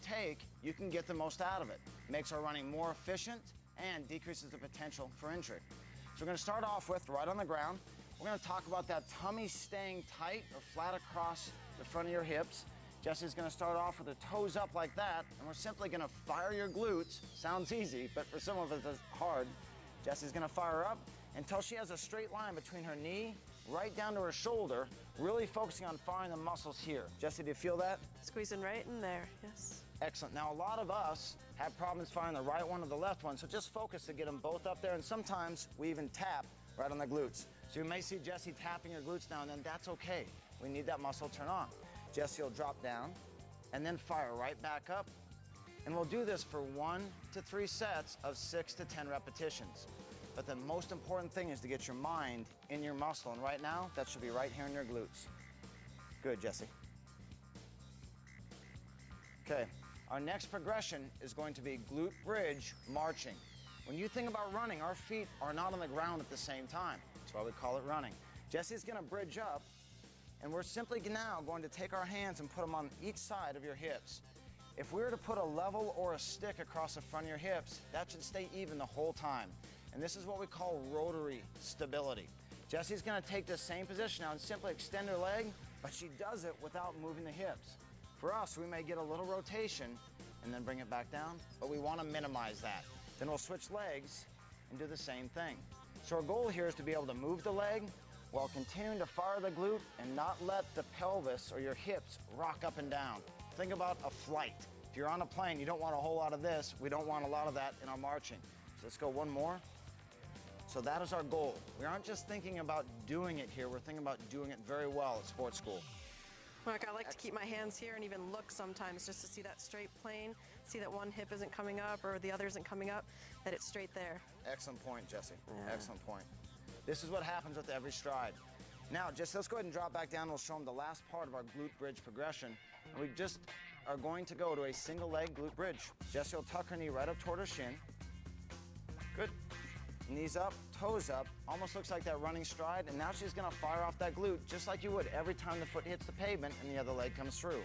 take, you can get the most out of it. It makes our running more efficient and decreases the potential for injury. So we're going to start off with right on the ground. We're going to talk about that tummy staying tight or flat across the front of your hips. Jesse's going to start off with her toes up like that, and we're simply going to fire your glutes. Sounds easy, but for some of us it's hard. Jesse's going to fire up until she has a straight line between her knee right down to her shoulder, really focusing on firing the muscles here. Jesse, do you feel that? Squeezing right in there, yes. Excellent. Now, a lot of us have problems firing the right one or the left one, so just focus to get them both up there, and sometimes we even tap right on the glutes. So you may see Jesse tapping her glutes now and then. That's okay. We need that muscle to turn on. Jesse will drop down and then fire right back up. And we'll do this for 1 to 3 sets of 6 to 10 repetitions. But the most important thing is to get your mind in your muscle. And right now, that should be right here in your glutes. Good, Jesse. Okay, our next progression is going to be glute bridge marching. When you think about running, our feet are not on the ground at the same time. That's why we call it running. Jesse's gonna bridge up, and we're simply now going to take our hands and put them on each side of your hips. If we were to put a level or a stick across the front of your hips, that should stay even the whole time. And this is what we call rotary stability. Jesse's gonna take this same position now and simply extend her leg, but she does it without moving the hips. For us, we may get a little rotation and then bring it back down, but we wanna minimize that. Then we'll switch legs and do the same thing. So our goal here is to be able to move the leg while continuing to fire the glute and not let the pelvis or your hips rock up and down. Think about a flight. If you're on a plane, you don't want a whole lot of this. We don't want a lot of that in our marching. So let's go one more. So that is our goal. We aren't just thinking about doing it here, we're thinking about doing it very well at sports school. Mark, I like to keep my hands here and even look sometimes just to see that straight plane, see that one hip isn't coming up or the other isn't coming up, that it's straight there. Excellent point, Jesse. Yeah. Excellent point. This is what happens with every stride. Now, Jesse, let's go ahead and drop back down. We'll show them the last part of our glute bridge progression. And we just are going to go to a single leg glute bridge. Jesse will tuck her knee right up toward her shin. Good. Knees up, toes up, almost looks like that running stride, and now she's gonna fire off that glute just like you would every time the foot hits the pavement and the other leg comes through.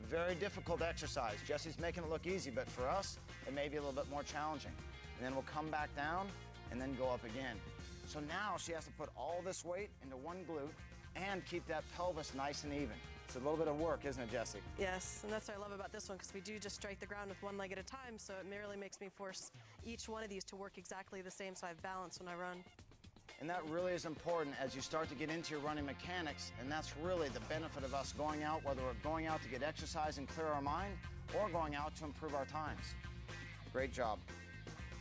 Very difficult exercise. Jesse's making it look easy, but for us, it may be a little bit more challenging. And then we'll come back down and then go up again. So now she has to put all this weight into one glute and keep that pelvis nice and even. It's a little bit of work, isn't it, Jesse? Yes, and that's what I love about this one, because we do just strike the ground with one leg at a time, so it merely makes me force each one of these to work exactly the same so I have balance when I run. And that really is important as you start to get into your running mechanics, and that's really the benefit of us going out, whether we're going out to get exercise and clear our mind, or going out to improve our times. Great job.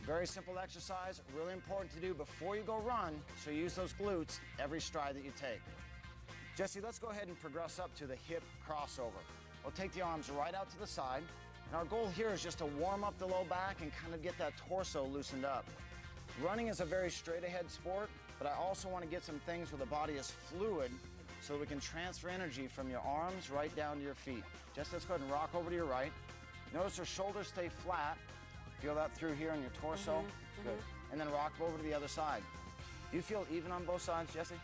Very simple exercise, really important to do before you go run, so use those glutes every stride that you take. Jesse, let's go ahead and progress up to the hip crossover. We'll take the arms right out to the side, and our goal here is just to warm up the low back and kind of get that torso loosened up. Running is a very straight ahead sport, but I also want to get some things where the body is fluid so we can transfer energy from your arms right down to your feet. Jesse, let's go ahead and rock over to your right. Notice your shoulders stay flat. Feel that through here on your torso. Good. And then rock over to the other side. Do you feel even on both sides, Jesse?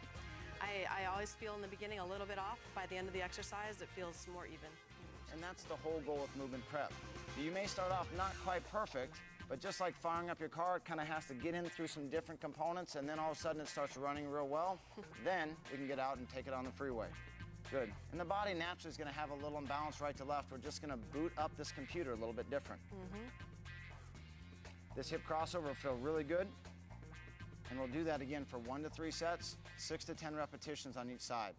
I always feel in the beginning a little bit off. By the end of the exercise, it feels more even. And that's the whole goal with movement prep. You may start off not quite perfect, but just like firing up your car, it kind of has to get in through some different components, and then all of a sudden it starts running real well. Then we can get out and take it on the freeway. Good. And the body naturally is going to have a little imbalance right to left. We're just going to boot up this computer a little bit different. This hip crossover will feel really good. And we'll do that again for 1 to 3 sets, 6 to 10 repetitions on each side.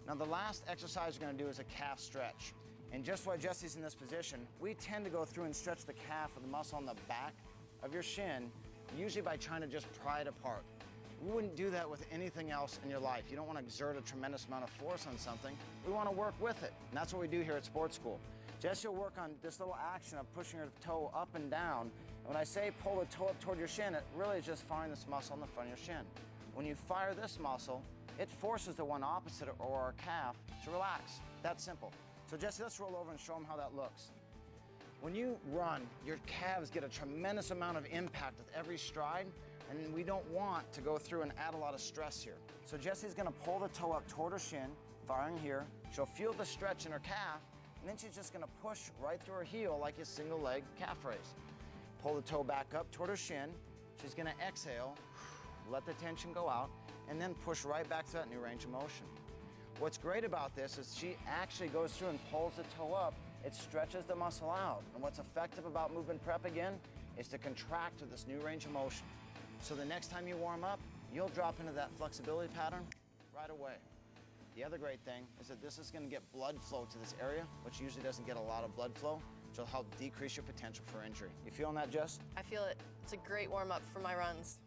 Now the last exercise we're going to do is a calf stretch. And just while Jesse's in this position, we tend to go through and stretch the calf or the muscle on the back of your shin, usually by trying to just pry it apart. We wouldn't do that with anything else in your life. You don't want to exert a tremendous amount of force on something. We want to work with it. And that's what we do here at sports school. Jessie will work on this little action of pushing her toe up and down. And when I say pull the toe up toward your shin, it really is just firing this muscle on the front of your shin. When you fire this muscle, it forces the one opposite or our calf to relax. That's simple. So Jessie, let's roll over and show them how that looks. When you run, your calves get a tremendous amount of impact with every stride, and we don't want to go through and add a lot of stress here. So Jessie's gonna pull the toe up toward her shin, firing here. She'll feel the stretch in her calf, And then she's just gonna push right through her heel like a single leg calf raise. Pull the toe back up toward her shin. She's gonna exhale, let the tension go out, and then push right back to that new range of motion. What's great about this is she actually goes through and pulls the toe up. It stretches the muscle out. And what's effective about movement prep again is to contract to this new range of motion. So the next time you warm up, you'll drop into that flexibility pattern right away. The other great thing is that this is going to get blood flow to this area, which usually doesn't get a lot of blood flow, which will help decrease your potential for injury. You feeling that, Jess? I feel it. It's a great warm-up for my runs.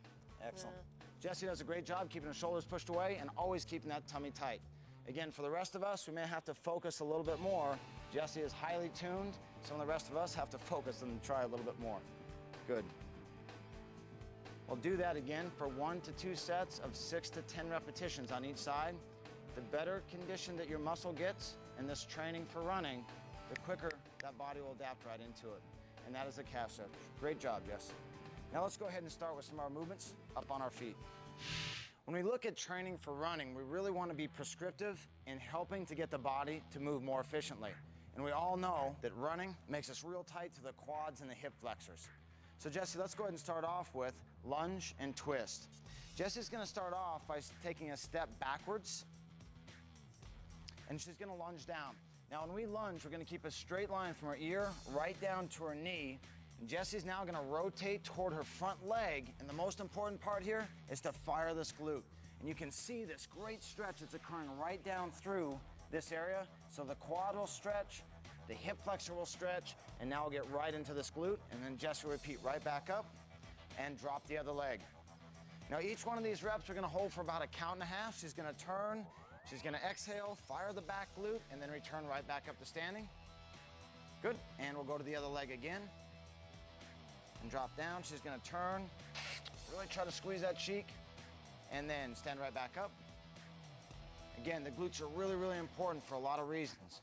Excellent. Jessie does a great job keeping her shoulders pushed away and always keeping that tummy tight. Again, for the rest of us, we may have to focus a little bit more. Jessie is highly tuned. Some of the rest of us have to focus and try a little bit more. Good. We'll do that again for 1 to 2 sets of 6 to 10 repetitions on each side. The better condition that your muscle gets in this training for running, the quicker that body will adapt right into it. And that is a calf stretch. Great job, Jess. Now let's go ahead and start with some of our movements up on our feet. When we look at training for running, we really want to be prescriptive in helping to get the body to move more efficiently. And we all know that running makes us real tight to the quads and the hip flexors. So Jessie, let's go ahead and start off with lunge and twist. Jessie's going to start off by taking a step backwards, and she's going to lunge down. Now when we lunge, we're going to keep a straight line from her ear right down to her knee. And Jessie's now going to rotate toward her front leg, and the most important part here is to fire this glute. And you can see this great stretch that's occurring right down through this area. So the quad will stretch, the hip flexor will stretch, and now we'll get right into this glute, and then Jessie will repeat right back up and drop the other leg. Now each one of these reps we're going to hold for about a count and a half. She's going to turn, she's going to exhale, fire the back glute, and then return right back up to standing. Good, and we'll go to the other leg again. And drop down. She's going to turn, really try to squeeze that cheek, and then stand right back up. Again, the glutes are really, really important for a lot of reasons.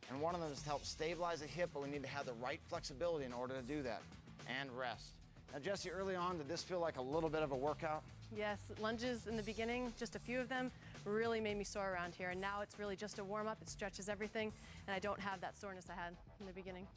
And one of them is to help stabilize the hip, but we need to have the right flexibility in order to do that. And rest. Now, Jessie, early on, did this feel like a little bit of a workout? Yes, lunges in the beginning, just a few of them, really made me sore around here. And now it's really just a warm-up. It stretches everything, and I don't have that soreness I had in the beginning.